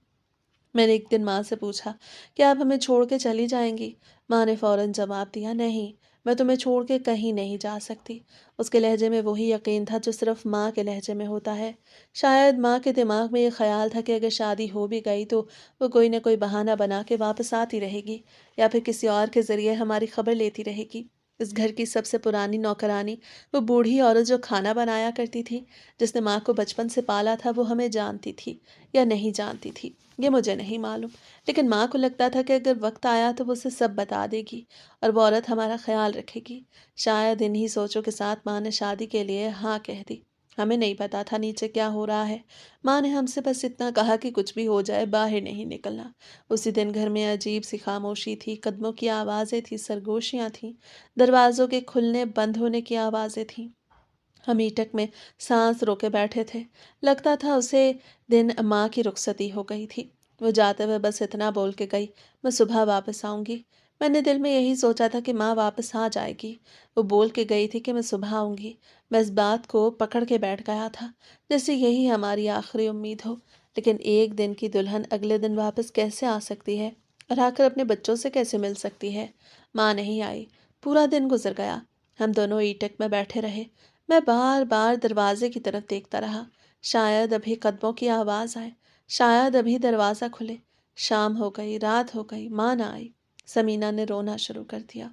میں نے ایک دن ماں سے پوچھا کہ آپ ہمیں چھوڑ کے چلی جائیں گی؟ ماں نے فوراً جواب دیا، نہیں، میں تمہیں چھوڑ کے کہیں نہیں جا سکتی۔ اس کے لہجے میں وہی یقین تھا جو صرف ماں کے لہجے میں ہوتا ہے۔ شاید ماں کے دماغ میں یہ خیال تھا کہ اگر شادی ہو بھی گئی تو وہ کوئی نہ کوئی بہانہ بنا کے واپس آتی رہے گی، یا پھر کسی اور کے ذریعے ہماری خبر لیتی رہے گی۔ اس گھر کی سب سے پرانی نوکرانی، وہ بوڑھی عورت جو کھانا بنایا کرتی تھی، جس نے ماں کو بچپن سے پالا تھا، وہ ہمیں جانتی تھی یا نہیں جانتی تھی یہ مجھے نہیں معلوم، لیکن ماں کو لگتا تھا کہ اگر وقت آیا تو وہ اسے سب بتا دے گی اور وہ عورت ہمارا خیال رکھے گی۔ شاید انہی سوچوں کے ساتھ ماں نے شادی کے لیے ہاں کہہ دی۔ ہمیں نہیں پتا تھا نیچے کیا ہو رہا ہے۔ ماں نے ہم سے بس اتنا کہا کہ کچھ بھی ہو جائے باہر نہیں نکلنا۔ اسی دن گھر میں عجیب سی خاموشی تھی، قدموں کی آوازیں تھیں، سرگوشیاں تھیں، دروازوں کے کھلنے بند ہونے کی آوازیں تھیں۔ ہم ایٹک میں سانس روکے بیٹھے تھے، لگتا تھا اسے دن ماں کی رخصتی ہو گئی تھی۔ وہ جاتے ہوئے بس اتنا بول کے گئی، میں صبح واپس آؤں گی۔ میں نے دل میں یہی سوچا تھا کہ ماں واپس آ جائے گی۔ وہ بول کے گئی تھی کہ میں صبح آؤں گی۔ میں اس بات کو پکڑ کے بیٹھ گیا تھا جیسے یہی ہماری آخری امید ہو۔ لیکن ایک دن کی دلہن اگلے دن واپس کیسے آ سکتی ہے اور آ کر اپنے بچوں سے کیسے مل سکتی ہے؟ ماں نہیں آئی، پورا دن گزر گیا۔ ہم دونوں ایٹک میں بیٹھے رہے۔ میں بار بار دروازے کی طرف دیکھتا رہا، شاید ابھی قدموں کی آواز آئے، شاید ابھی دروازہ کھلے۔ شام ہو گئی، رات ہو گئی، ماں نہ آئی۔ سمینہ نے رونا شروع کر دیا۔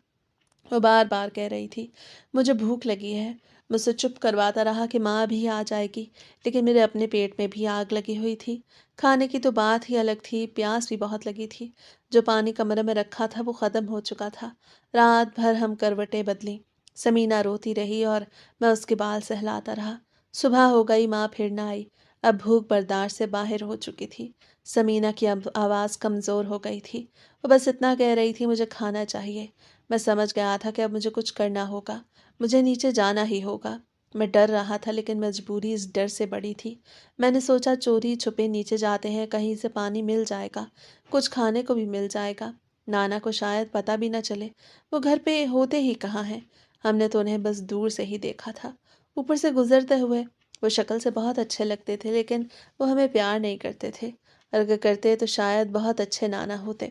وہ بار بار کہہ رہی تھی مجھے بھوک لگی ہے۔ مجھ سے چپ کرواتا رہا کہ ماں بھی آ جائے گی، لیکن میرے اپنے پیٹ میں بھی آگ لگی ہوئی تھی۔ کھانے کی تو بات ہی الگ تھی، پیاس بھی بہت لگی تھی۔ جو پانی کمرے میں رکھا تھا وہ ختم ہو چکا تھا۔ رات بھر ہم کروٹیں بدلیں، سمینہ روتی رہی اور میں اس کے بال سہلاتا رہا۔ صبح ہو گئی، ماں پھر نہ آئی۔ اب بھوک برداشت سے باہر ہو چکی تھی۔ سمینہ کی اب آواز کمزور ہو گئی تھی، وہ بس اتنا کہہ رہی تھی مجھے کھانا چاہیے۔ میں سمجھ گیا تھا کہ اب مجھے کچھ کرنا ہوگا، مجھے نیچے جانا ہی ہوگا۔ میں ڈر رہا تھا لیکن مجبوری اس ڈر سے بڑی تھی۔ میں نے سوچا چوری چھپے نیچے جاتے ہیں، کہیں سے پانی مل جائے گا، کچھ کھانے کو بھی مل جائے گا، نانا کو شاید پتہ بھی نہ چلے، وہ گھر پہ ہوتے ہی کہاں ہیں۔ ہم نے تو انہیں بس دور سے ہی دیکھا تھا، اوپر سے گزرتے ہوئے۔ وہ شکل سے بہت اچھے لگتے تھے لیکن وہ ہمیں پیار نہیں کرتے تھے، اور اگر کرتے تو شاید بہت اچھے نانا ہوتے۔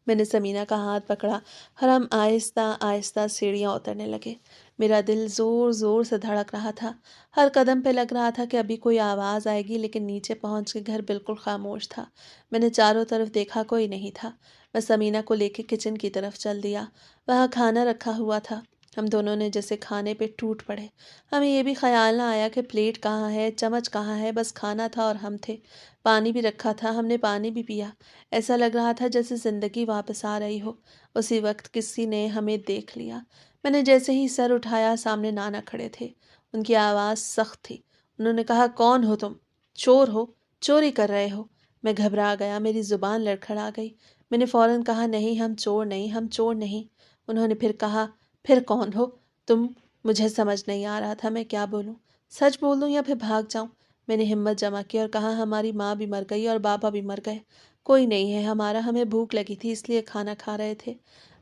میں نے سمینہ کا ہاتھ پکڑا اور ہم آہستہ آہستہ سیڑھیاں اترنے لگے۔ میرا دل زور زور سے دھڑک رہا تھا، ہر قدم پہ لگ رہا تھا کہ ابھی کوئی آواز آئے گی، لیکن نیچے پہنچ کے گھر بالکل خاموش تھا۔ میں نے چاروں طرف دیکھا، کوئی نہیں تھا۔ میں سمینہ کو لے کے کچن کی طرف چل دیا، وہاں کھانا رکھا ہوا تھا۔ ہم دونوں نے جیسے کھانے پہ ٹوٹ پڑے۔ ہمیں یہ بھی خیال نہ آیا کہ پلیٹ کہاں ہے، چمچ کہاں ہے، بس کھانا تھا اور ہم تھے۔ پانی بھی رکھا تھا، ہم نے پانی بھی پیا۔ ایسا لگ رہا تھا جیسے زندگی واپس آ رہی ہو۔ اسی وقت کسی نے ہمیں دیکھ لیا۔ میں نے جیسے ہی سر اٹھایا، سامنے نانا کھڑے تھے۔ ان کی آواز سخت تھی۔ انہوں نے کہا، کون ہو تم؟ چور ہو؟ چوری کر رہے ہو؟ میں گھبرا گیا، میری زبان لڑکھڑا گئی۔ میں نے فوراً کہا، نہیں ہم چور نہیں، ہم چور نہیں۔ انہوں نے پھر کہا، پھر کون ہو تم؟ مجھے سمجھ نہیں آ رہا تھا میں کیا بولوں، سچ بول دوں یا پھر بھاگ جاؤں۔ میں نے ہمت جمع کی اور کہا، ہماری ماں بھی مر گئی اور بابا بھی مر گئے، کوئی نہیں ہے ہمارا، ہمیں بھوک لگی تھی اس لیے کھانا کھا رہے تھے۔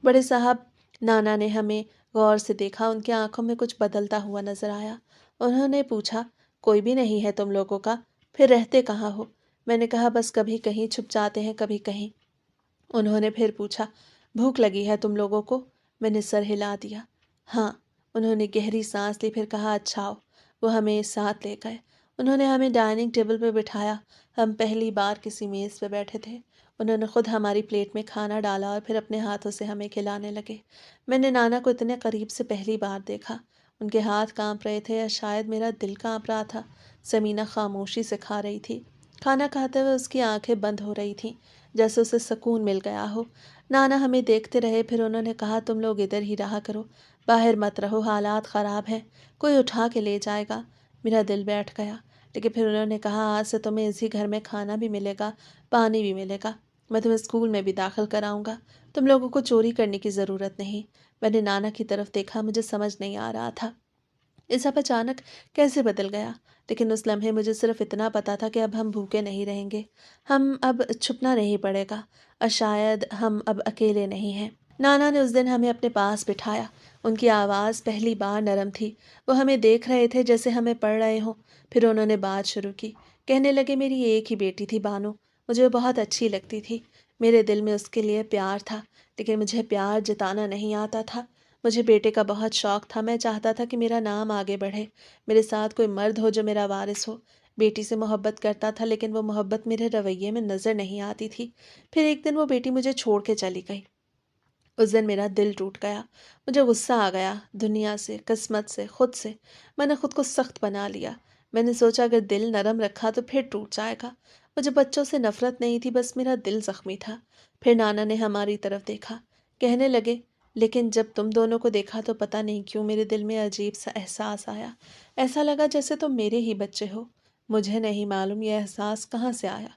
بڑے صاحب نانا نے ہمیں غور سے دیکھا، ان کی آنکھوں میں کچھ بدلتا ہوا نظر آیا۔ انہوں نے پوچھا، کوئی بھی نہیں ہے تم لوگوں کا؟ پھر رہتے کہاں ہو؟ میں نے کہا، بس کبھی کہیں چھپ جاتے ہیں، کبھی کہیں۔ انہوں نے پھر پوچھا، بھوک لگی ہے تم لوگوں کو؟ میں نے سر ہلا دیا، ہاں۔ انہوں نے گہری سانس لی، پھر کہا، اچھا آؤ۔ وہ ہمیں ساتھ لے گئے۔ انہوں نے ہمیں ڈائننگ ٹیبل پہ بٹھایا۔ ہم پہلی بار کسی میز پہ بیٹھے تھے۔ انہوں نے خود ہماری پلیٹ میں کھانا ڈالا اور پھر اپنے ہاتھوں سے ہمیں کھلانے لگے۔ میں نے نانا کو اتنے قریب سے پہلی بار دیکھا۔ ان کے ہاتھ کانپ رہے تھے، یا شاید میرا دل کانپ رہا تھا۔ سمینہ خاموشی سے کھا رہی تھی۔ کھانا کھاتے ہوئے اس کی آنکھیں بند ہو رہی تھیں، جیسے اسے سکون مل گیا ہو۔ نانا ہمیں دیکھتے رہے، پھر انہوں نے کہا، تم لوگ ادھر ہی رہا کرو، باہر مت رہو، حالات خراب ہیں، کوئی اٹھا کے لے جائے گا۔ میرا دل بیٹھ گیا، لیکن پھر انہوں نے کہا، آج سے تمہیں اسی گھر میں کھانا بھی ملے گا، پانی بھی ملے گا، میں تمہیں اسکول میں بھی داخل کراؤں گا، تم لوگوں کو چوری کرنے کی ضرورت نہیں۔ میں نے نانا کی طرف دیکھا، مجھے سمجھ نہیں آ رہا تھا یہ سب اچانک کیسے بدل گیا، لیکن اس لمحے مجھے صرف اتنا پتا تھا کہ اب ہم بھوکے نہیں رہیں گے، ہم اب چھپنا نہیں پڑے گا، اور شاید ہم اب اکیلے نہیں ہیں۔ نانا نے اس دن ہمیں اپنے پاس بٹھایا۔ ان کی آواز پہلی بار نرم تھی، وہ ہمیں دیکھ رہے تھے جیسے ہمیں پڑھ رہے ہوں۔ پھر انہوں نے بات شروع کی، کہنے لگے، میری ایک ہی بیٹی تھی بانو، مجھے وہ بہت اچھی لگتی تھی، میرے دل میں اس کے لیے پیار تھا، لیکن مجھے پیار جتانا نہیں آتا تھا۔ مجھے بیٹے کا بہت شوق تھا، میں چاہتا تھا کہ میرا نام آگے بڑھے، میرے ساتھ کوئی مرد ہو جو میرا وارث ہو۔ بیٹی سے محبت کرتا تھا، لیکن وہ محبت میرے رویے میں نظر نہیں آتی تھی۔ پھر ایک دن وہ بیٹی مجھے چھوڑ کے چلی گئی۔ اس دن میرا دل ٹوٹ گیا، مجھے غصہ آ گیا، دنیا سے، قسمت سے، خود سے۔ میں نے خود کو سخت بنا لیا۔ میں نے سوچا اگر دل نرم رکھا تو پھر ٹوٹ جائے گا۔ مجھے بچوں سے نفرت نہیں تھی، بس میرا دل زخمی تھا۔ پھر نانا نے ہماری طرف دیکھا، کہنے لگے، لیکن جب تم دونوں کو دیکھا تو پتہ نہیں کیوں میرے دل میں عجیب سا احساس آیا، ایسا لگا جیسے تم میرے ہی بچے ہو۔ مجھے نہیں معلوم یہ احساس کہاں سے آیا،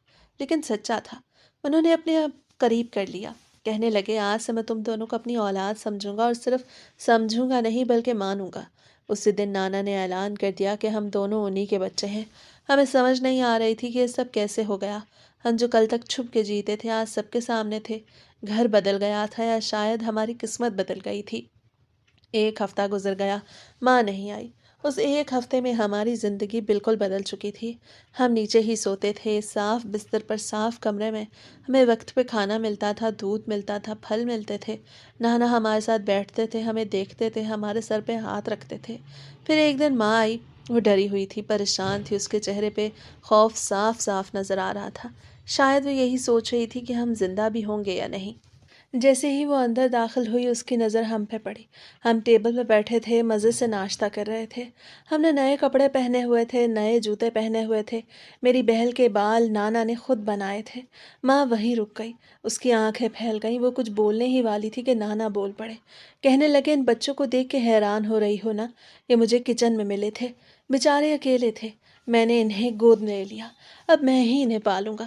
لیکن سچا تھا۔ انہوں نے اپنے آپ قریب کر لیا، کہنے لگے، آج سے میں تم دونوں کو اپنی اولاد سمجھوں گا، اور صرف سمجھوں گا نہیں بلکہ مانوں گا۔ اسی دن نانا نے اعلان کر دیا کہ ہم دونوں انہی کے بچے ہیں۔ ہمیں سمجھ نہیں آ رہی تھی کہ یہ سب کیسے ہو گیا۔ ہم جو کل تک چھپ کے جیتے تھے آج سب کے سامنے تھے۔ گھر بدل گیا تھا، یا شاید ہماری قسمت بدل گئی تھی۔ ایک ہفتہ گزر گیا، ماں نہیں آئی۔ اس ایک ہفتے میں ہماری زندگی بالکل بدل چکی تھی۔ ہم نیچے ہی سوتے تھے، صاف بستر پر، صاف کمرے میں۔ ہمیں وقت پہ کھانا ملتا تھا، دودھ ملتا تھا، پھل ملتے تھے۔ نانا ہمارے ساتھ بیٹھتے تھے، ہمیں دیکھتے تھے، ہمارے سر پہ ہاتھ رکھتے تھے۔ پھر ایک دن ماں آئی، وہ ڈری ہوئی تھی، پریشان تھی، اس کے چہرے پہ خوف صاف صاف نظر آ رہا تھا۔ شاید وہ یہی سوچ رہی تھی کہ ہم زندہ بھی ہوں گے یا نہیں۔ جیسے ہی وہ اندر داخل ہوئی اس کی نظر ہم پہ پڑی۔ ہم ٹیبل پہ بیٹھے تھے، مزے سے ناشتہ کر رہے تھے۔ ہم نے نئے کپڑے پہنے ہوئے تھے، نئے جوتے پہنے ہوئے تھے، میری بہل کے بال نانا نے خود بنائے تھے۔ ماں وہیں رک گئی، اس کی آنکھیں پھیل گئیں، وہ کچھ بولنے ہی والی تھی کہ نانا بول پڑے، کہنے لگے، ان بچوں کو دیکھ کے حیران ہو رہی ہو نا، یہ مجھے کچن میں ملے تھے، بیچارے اکیلے تھے، میں نے انہیں گود میں لے لیا، اب میں ہی انہیں پالوں گا،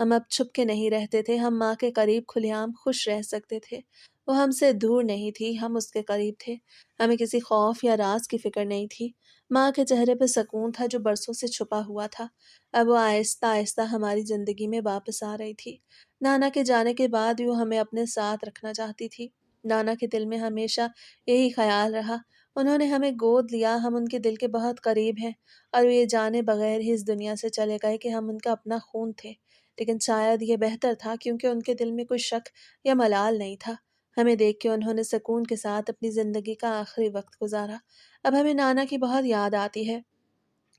ہم اب چھپ کے نہیں رہتے تھے، ہم ماں کے قریب کھلے عام خوش رہ سکتے تھے۔ وہ ہم سے دور نہیں تھی، ہم اس کے قریب تھے۔ ہمیں کسی خوف یا راز کی فکر نہیں تھی۔ ماں کے چہرے پہ سکون تھا جو برسوں سے چھپا ہوا تھا۔ اب وہ آہستہ آہستہ ہماری زندگی میں واپس آ رہی تھی۔ نانا کے جانے کے بعد بھی وہ ہمیں اپنے ساتھ رکھنا چاہتی تھی۔ نانا کے دل میں ہمیشہ یہی خیال رہا۔ انہوں نے ہمیں گود لیا، ہم ان کے دل کے بہت قریب ہیں، اور وہ یہ جانے بغیر ہی اس دنیا سے چلے گئے کہ ہم ان کا اپنا خون تھے۔ لیکن شاید یہ بہتر تھا، کیونکہ ان کے دل میں کوئی شک یا ملال نہیں تھا۔ ہمیں دیکھ کے انہوں نے سکون کے ساتھ اپنی زندگی کا آخری وقت گزارا۔ اب ہمیں نانا کی بہت یاد آتی ہے۔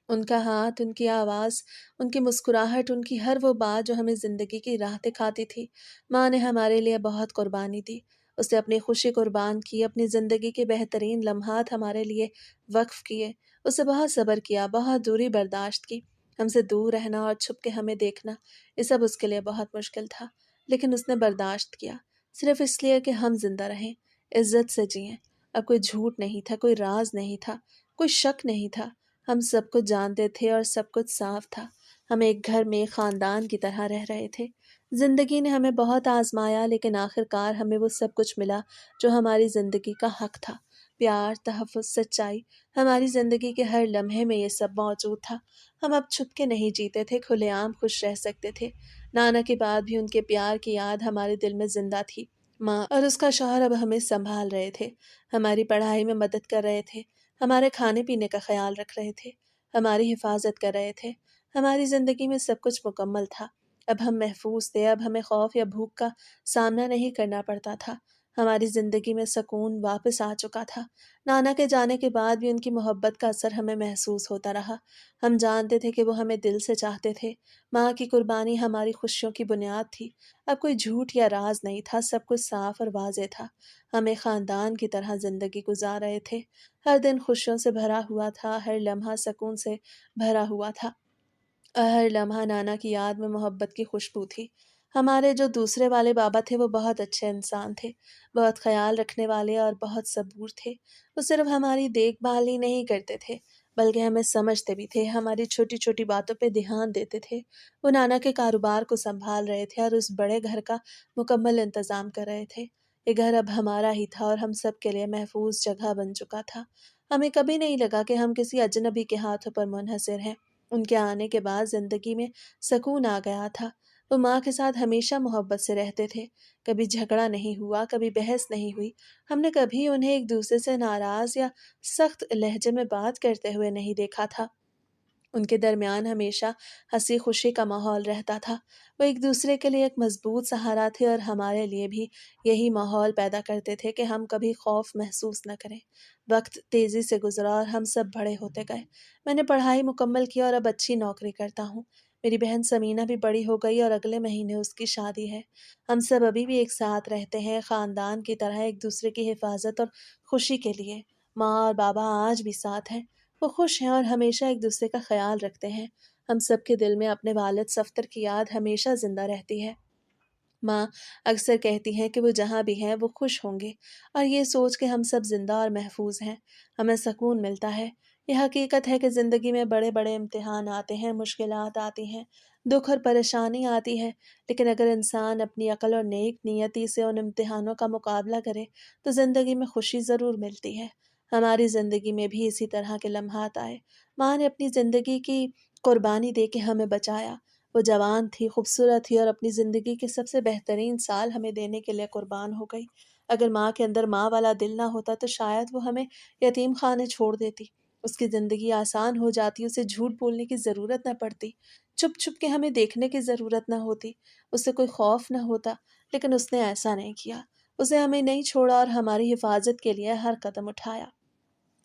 ان کا ہاتھ، ان کی آواز، ان کی مسکراہٹ، ان کی ہر وہ بات جو ہمیں زندگی کی راہ دکھاتی تھی۔ ماں نے ہمارے لیے بہت قربانی دی۔ اس نے اپنی خوشی قربان کی، اپنی زندگی کے بہترین لمحات ہمارے لیے وقف کیے۔ اس نے بہت صبر کیا، بہت دوری برداشت کی۔ ہم سے دور رہنا اور چھپ کے ہمیں دیکھنا، یہ سب اس کے لیے بہت مشکل تھا، لیکن اس نے برداشت کیا، صرف اس لیے کہ ہم زندہ رہیں، عزت سے جئیں۔ اب کوئی جھوٹ نہیں تھا، کوئی راز نہیں تھا، کوئی شک نہیں تھا۔ ہم سب کچھ جانتے تھے اور سب کچھ صاف تھا۔ ہم ایک گھر میں خاندان کی طرح رہ رہے تھے۔ زندگی نے ہمیں بہت آزمایا، لیکن آخر کار ہمیں وہ سب کچھ ملا جو ہماری زندگی کا حق تھا۔ پیار، تحفظ، سچائی، ہماری زندگی کے ہر لمحے میں یہ سب موجود تھا۔ ہم اب چھپ کے نہیں جیتے تھے، کھلے عام خوش رہ سکتے تھے۔ نانا کے بعد بھی ان کے پیار کی یاد ہمارے دل میں زندہ تھی۔ ماں اور اس کا شوہر اب ہمیں سنبھال رہے تھے، ہماری پڑھائی میں مدد کر رہے تھے، ہمارے کھانے پینے کا خیال رکھ رہے تھے، ہماری حفاظت کر رہے تھے۔ ہماری زندگی میں سب کچھ مکمل تھا۔ اب ہم محفوظ تھے، اب ہمیں خوف یا بھوک کا سامنا نہیں کرنا پڑتا تھا۔ ہماری زندگی میں سکون واپس آ چکا تھا۔ نانا کے جانے کے بعد بھی ان کی محبت کا اثر ہمیں محسوس ہوتا رہا۔ ہم جانتے تھے کہ وہ ہمیں دل سے چاہتے تھے۔ ماں کی قربانی ہماری خوشیوں کی بنیاد تھی۔ اب کوئی جھوٹ یا راز نہیں تھا، سب کچھ صاف اور واضح تھا۔ ہم ایک خاندان کی طرح زندگی گزار رہے تھے۔ ہر دن خوشیوں سے بھرا ہوا تھا، ہر لمحہ سکون سے بھرا ہوا تھا، اور ہر لمحہ نانا کی یاد میں محبت کی خوشبو تھی۔ ہمارے جو دوسرے والے بابا تھے وہ بہت اچھے انسان تھے، بہت خیال رکھنے والے اور بہت صبور تھے۔ وہ صرف ہماری دیکھ بھال ہی نہیں کرتے تھے، بلکہ ہمیں سمجھتے بھی تھے، ہماری چھوٹی چھوٹی باتوں پہ دھیان دیتے تھے۔ وہ نانا کے کاروبار کو سنبھال رہے تھے اور اس بڑے گھر کا مکمل انتظام کر رہے تھے۔ یہ گھر اب ہمارا ہی تھا اور ہم سب کے لیے محفوظ جگہ بن چکا تھا۔ ہمیں کبھی نہیں لگا کہ ہم کسی اجنبی کے ہاتھوں پر منحصر ہیں۔ ان کے آنے کے بعد زندگی میں سکون آ گیا تھا۔ وہ ماں کے ساتھ ہمیشہ محبت سے رہتے تھے، کبھی جھگڑا نہیں ہوا، کبھی بحث نہیں ہوئی۔ ہم نے کبھی انہیں ایک دوسرے سے ناراض یا سخت لہجے میں بات کرتے ہوئے نہیں دیکھا تھا۔ ان کے درمیان ہمیشہ ہنسی خوشی کا ماحول رہتا تھا۔ وہ ایک دوسرے کے لیے ایک مضبوط سہارا تھے اور ہمارے لیے بھی یہی ماحول پیدا کرتے تھے کہ ہم کبھی خوف محسوس نہ کریں۔ وقت تیزی سے گزرا اور ہم سب بڑے ہوتے گئے۔ میں نے پڑھائی مکمل کی اور اب اچھی نوکری کرتا ہوں۔ میری بہن سمینہ بھی بڑی ہو گئی اور اگلے مہینے اس کی شادی ہے۔ ہم سب ابھی بھی ایک ساتھ رہتے ہیں، خاندان کی طرح ایک دوسرے کی حفاظت اور خوشی کے لیے۔ ماں اور بابا آج بھی ساتھ ہیں، وہ خوش ہیں اور ہمیشہ ایک دوسرے کا خیال رکھتے ہیں۔ ہم سب کے دل میں اپنے والد صفتر کی یاد ہمیشہ زندہ رہتی ہے۔ ماں اکثر کہتی ہیں کہ وہ جہاں بھی ہیں وہ خوش ہوں گے، اور یہ سوچ کے ہم سب زندہ اور محفوظ ہیں، ہمیں سکون ملتا ہے۔ یہ حقیقت ہے کہ زندگی میں بڑے بڑے امتحان آتے ہیں، مشکلات آتی ہیں، دکھ اور پریشانی آتی ہے، لیکن اگر انسان اپنی عقل اور نیک نیتی سے ان امتحانوں کا مقابلہ کرے تو زندگی میں خوشی ضرور ملتی ہے۔ ہماری زندگی میں بھی اسی طرح کے لمحات آئے۔ ماں نے اپنی زندگی کی قربانی دے کے ہمیں بچایا۔ وہ جوان تھی، خوبصورت تھی اور اپنی زندگی کے سب سے بہترین سال ہمیں دینے کے لیے قربان ہو گئی۔ اگر ماں کے اندر ماں والا دل نہ ہوتا تو شاید وہ ہمیں یتیم خانے چھوڑ دیتی۔ اس کی زندگی آسان ہو جاتی، اسے جھوٹ بولنے کی ضرورت نہ پڑتی، چھپ چھپ کے ہمیں دیکھنے کی ضرورت نہ ہوتی، اسے کوئی خوف نہ ہوتا، لیکن اس نے ایسا نہیں کیا۔ اسے ہمیں نہیں چھوڑا اور ہماری حفاظت کے لیے ہر قدم اٹھایا۔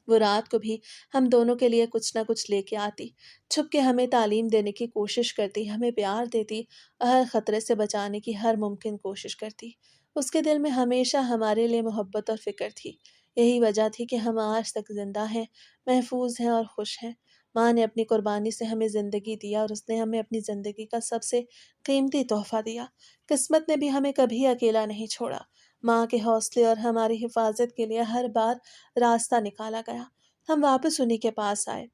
وہ رات کو بھی ہم دونوں کے لیے کچھ نہ کچھ لے کے آتی، چھپ کے ہمیں تعلیم دینے کی کوشش کرتی، ہمیں پیار دیتی اور ہر خطرے سے بچانے کی ہر ممکن کوشش کرتی۔ اس کے دل میں ہمیشہ ہمارے لیے محبت اور فکر تھی۔ یہی وجہ تھی کہ ہم آج تک زندہ ہیں، محفوظ ہیں اور خوش ہیں۔ ماں نے اپنی قربانی سے ہمیں زندگی دیا اور اس نے ہمیں اپنی زندگی کا سب سے قیمتی تحفہ دیا۔ قسمت نے بھی ہمیں کبھی اکیلا نہیں چھوڑا۔ ماں کے حوصلے اور ہماری حفاظت کے لیے ہر بار راستہ نکالا گیا۔ ہم واپس انہی کے پاس آئے،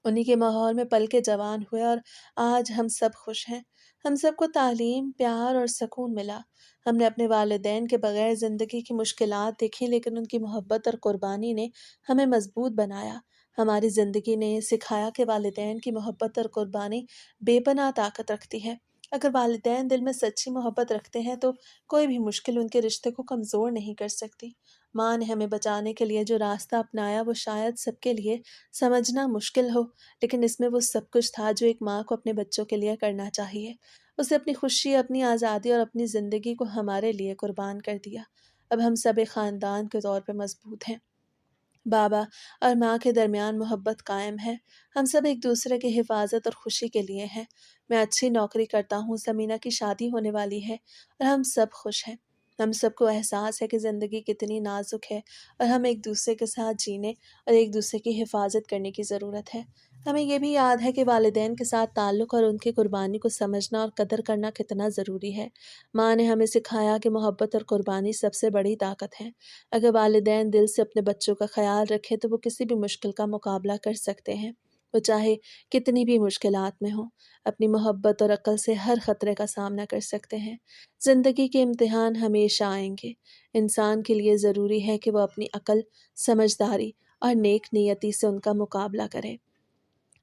انہی کے ماحول میں پل کے جوان ہوئے اور آج ہم سب خوش ہیں۔ ہم سب کو تعلیم، پیار اور سکون ملا۔ ہم نے اپنے والدین کے بغیر زندگی کی مشکلات دیکھی، لیکن ان کی محبت اور قربانی نے ہمیں مضبوط بنایا۔ ہماری زندگی نے سکھایا کہ والدین کی محبت اور قربانی بے پناہ طاقت رکھتی ہے۔ اگر والدین دل میں سچی محبت رکھتے ہیں تو کوئی بھی مشکل ان کے رشتے کو کمزور نہیں کر سکتی۔ ماں نے ہمیں بچانے کے لیے جو راستہ اپنایا وہ شاید سب کے لیے سمجھنا مشکل ہو، لیکن اس میں وہ سب کچھ تھا جو ایک ماں کو اپنے بچوں کے لیے کرنا چاہیے۔ اسے اپنی خوشی، اپنی آزادی اور اپنی زندگی کو ہمارے لیے قربان کر دیا۔ اب ہم سب ایک خاندان کے طور پہ مضبوط ہیں۔ بابا اور ماں کے درمیان محبت قائم ہے۔ ہم سب ایک دوسرے کی حفاظت اور خوشی کے لیے ہیں۔ میں اچھی نوکری کرتا ہوں، سمینہ کی شادی ہونے والی ہے اور ہم سب خوش ہیں۔ ہم سب کو احساس ہے کہ زندگی کتنی نازک ہے اور ہم ایک دوسرے کے ساتھ جینے اور ایک دوسرے کی حفاظت کرنے کی ضرورت ہے۔ ہمیں یہ بھی یاد ہے کہ والدین کے ساتھ تعلق اور ان کی قربانی کو سمجھنا اور قدر کرنا کتنا ضروری ہے۔ ماں نے ہمیں سکھایا کہ محبت اور قربانی سب سے بڑی طاقت ہے۔ اگر والدین دل سے اپنے بچوں کا خیال رکھیں تو وہ کسی بھی مشکل کا مقابلہ کر سکتے ہیں، وہ چاہے کتنی بھی مشکلات میں ہوں۔ اپنی محبت اور عقل سے ہر خطرے کا سامنا کر سکتے ہیں۔ زندگی کے امتحان ہمیشہ آئیں گے۔ انسان کے لیے ضروری ہے کہ وہ اپنی عقل، سمجھداری اور نیک نیتی سے ان کا مقابلہ کرے۔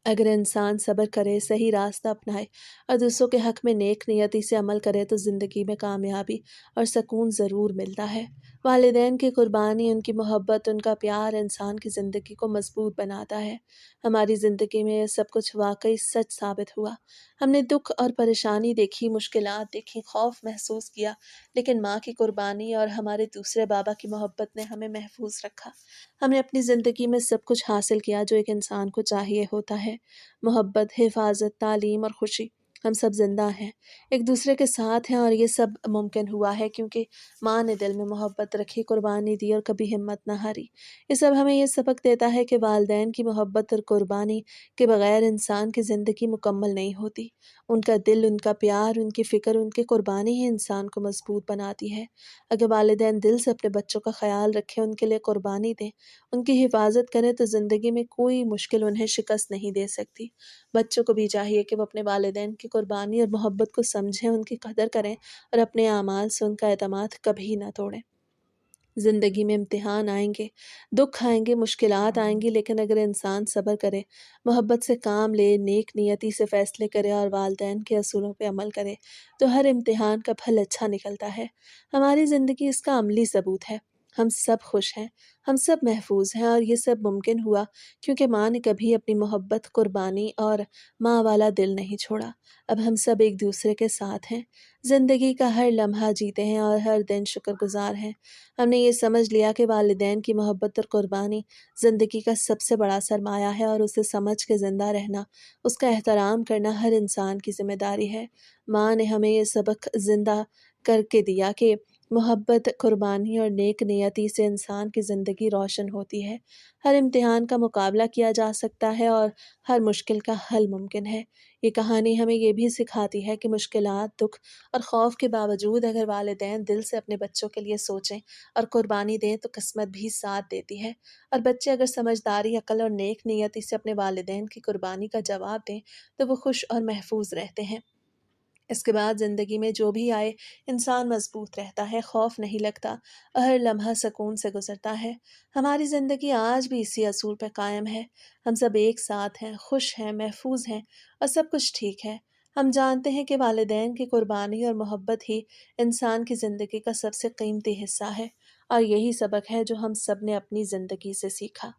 اگر انسان صبر کرے، صحیح راستہ اپنائے اور دوسروں کے حق میں نیک نیتی سے عمل کرے تو زندگی میں کامیابی اور سکون ضرور ملتا ہے۔ والدین کی قربانی، ان کی محبت، ان کا پیار انسان کی زندگی کو مضبوط بناتا ہے۔ ہماری زندگی میں یہ سب کچھ واقعی سچ ثابت ہوا۔ ہم نے دکھ اور پریشانی دیکھی، مشکلات دیکھی، خوف محسوس کیا، لیکن ماں کی قربانی اور ہمارے دوسرے بابا کی محبت نے ہمیں محفوظ رکھا۔ ہم نے اپنی زندگی میں سب کچھ حاصل کیا جو ایک انسان کو چاہیے ہوتا ہے: محبت، حفاظت، تعلیم اور خوشی۔ ہم سب زندہ ہیں، ایک دوسرے کے ساتھ ہیں، اور یہ سب ممکن ہوا ہے کیونکہ ماں نے دل میں محبت رکھی، قربانی دی اور کبھی ہمت نہ ہاری۔ یہ سب ہمیں یہ سبق دیتا ہے کہ والدین کی محبت اور قربانی کے بغیر انسان کی زندگی مکمل نہیں ہوتی۔ ان کا دل، ان کا پیار، ان کی فکر، ان کی قربانی ہی انسان کو مضبوط بناتی ہے۔ اگر والدین دل سے اپنے بچوں کا خیال رکھیں، ان کے لیے قربانی دیں، ان کی حفاظت کریں تو زندگی میں کوئی مشکل انہیں شکست نہیں دے سکتی۔ بچوں کو بھی چاہیے کہ وہ اپنے والدین کی قربانی اور محبت کو سمجھیں، ان کی قدر کریں اور اپنے اعمال سے ان کا اعتماد کبھی نہ توڑیں۔ زندگی میں امتحان آئیں گے، دکھ آئیں گے، مشکلات آئیں گی، لیکن اگر انسان صبر کرے، محبت سے کام لے، نیک نیتی سے فیصلے کرے اور والدین کے اصولوں پہ عمل کرے تو ہر امتحان کا پھل اچھا نکلتا ہے۔ ہماری زندگی اس کا عملی ثبوت ہے۔ ہم سب خوش ہیں، ہم سب محفوظ ہیں، اور یہ سب ممکن ہوا کیونکہ ماں نے کبھی اپنی محبت، قربانی اور ماں والا دل نہیں چھوڑا۔ اب ہم سب ایک دوسرے کے ساتھ ہیں، زندگی کا ہر لمحہ جیتے ہیں اور ہر دن شکر گزار ہیں۔ ہم نے یہ سمجھ لیا کہ والدین کی محبت اور قربانی زندگی کا سب سے بڑا سرمایہ ہے، اور اسے سمجھ کے زندہ رہنا، اس کا احترام کرنا ہر انسان کی ذمہ داری ہے۔ ماں نے ہمیں یہ سبق زندہ کر کے دیا کہ محبت، قربانی اور نیک نیتی سے انسان کی زندگی روشن ہوتی ہے، ہر امتحان کا مقابلہ کیا جا سکتا ہے اور ہر مشکل کا حل ممکن ہے۔ یہ کہانی ہمیں یہ بھی سکھاتی ہے کہ مشکلات، دکھ اور خوف کے باوجود اگر والدین دل سے اپنے بچوں کے لیے سوچیں اور قربانی دیں تو قسمت بھی ساتھ دیتی ہے، اور بچے اگر سمجھداری، عقل اور نیک نیتی سے اپنے والدین کی قربانی کا جواب دیں تو وہ خوش اور محفوظ رہتے ہیں۔ اس کے بعد زندگی میں جو بھی آئے، انسان مضبوط رہتا ہے، خوف نہیں لگتا اور ہر لمحہ سکون سے گزرتا ہے۔ ہماری زندگی آج بھی اسی اصول پہ قائم ہے۔ ہم سب ایک ساتھ ہیں، خوش ہیں، محفوظ ہیں اور سب کچھ ٹھیک ہے۔ ہم جانتے ہیں کہ والدین کی قربانی اور محبت ہی انسان کی زندگی کا سب سے قیمتی حصہ ہے، اور یہی سبق ہے جو ہم سب نے اپنی زندگی سے سیکھا۔